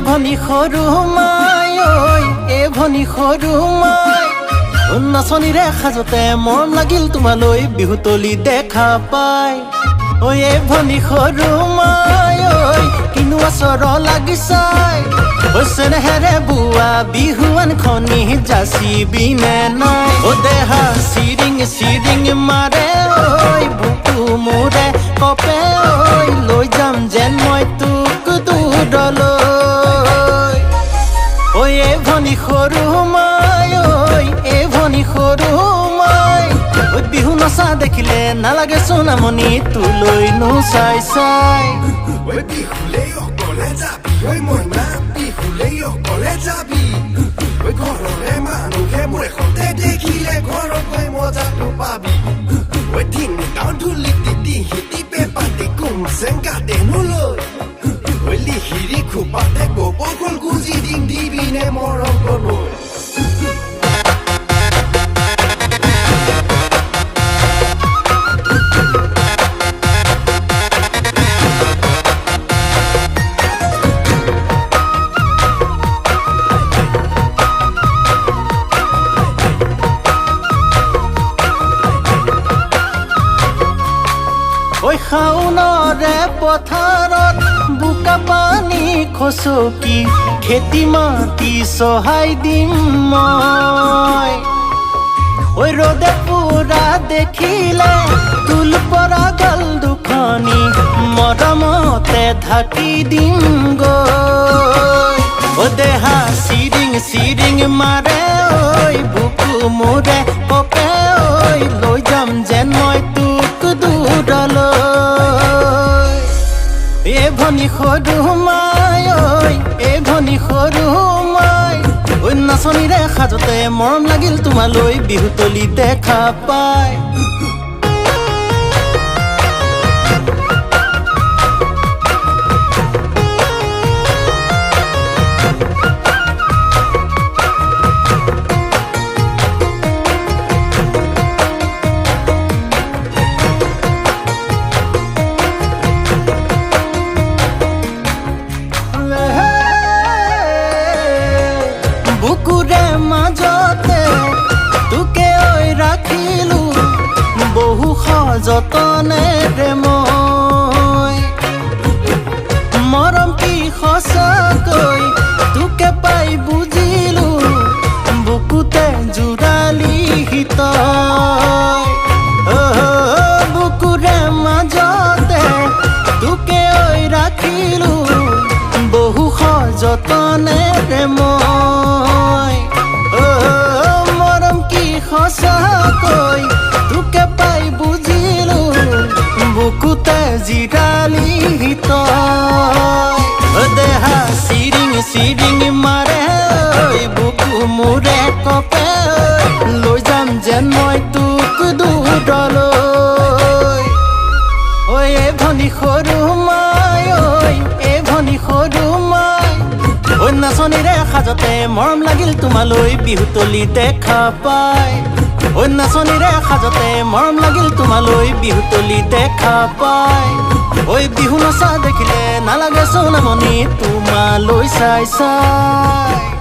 ভনী সৰু মাই ঐ ভনী সৰু মাই নাচনীৰে সাজতে মৰম লাগিল তোমালৈ বিহুতলি দেখা পাই ঐ ভনী সৰু মাই কিনো আচৰ লাগিছাই চেনেহেৰে বোৱা বিহুৱান খনি যাচিবিনে নাই দেহা চিৰিং চিৰিং মাৰে বুকু মোৰে কপে লৈ যাম যেন মই তোক দূৰলৈ ভনী সৰু মাই ভনী সৰু মাই বিহু নচা দেখিলে নালাগে সোণামণি তোলৈ নো চাই চাই বিহুলে অকলে যাবি মইনা বিহুলে অকলে যাবি ঘৰৰে মানুহে মোৰ এখনতে দেখিলে ঘৰত গৈ মজাটো পাবি তিনি গাঁও ধূলি তিতি হিতি পেপাতি কোন চেংকাতে নোলৈ লিহিৰি খোপাতে গোপল গুজি দিম দিবিনে মৰম কলৈ শাওনৰে পথাৰত বোকা পানী খচকি খেতি মাটি চহাই দিম মই ৰ'দে পুৰা দেখিলে তুল পৰা গাল দুখনি মৰমতে ঢাকি দিম গৈ দেহা চিৰিং চিৰিং মাৰে বুকু মোৰে কপে লৈ যাম যেন মই তোক দূৰলৈ ভনী সৰু মাই ভনী সৰু মাই নাচনীৰে সাজতে মৰম লাগিল তোমালৈ বিহুতলি দেখা পাই বুকুৰে মাজতে তোকে ৰাখিলো বহু সযতনেৰে মই মৰম কি সঁচাকৈ তোকে পাই বুজিলো বুকুতে জোৰালি তই বুকুৰে মাজতে তোকে ৰাখিলো বহু সযতনেৰে মই মৰম কি সঁচাকৈ তোকে পাই বুজিলো বুকুতে জিৰালি তই দেহা চিৰিং চিৰিং মাৰে বুকু মোৰে কপে লৈ যাম যেন মই তোক দূৰলৈ ভনী সৰু মাই ভনী সৰু মাই নাচনীৰে সাজতে মৰম লাগিল তোমালৈ বিহুতলি দেখা পাই নাচনীৰে সাজতে মৰম লাগিল তোমালৈ বিহুতলি দেখা পাই বিহু নচা দেখিলে নালাগে সোণামণি তোমালৈ চাই চাই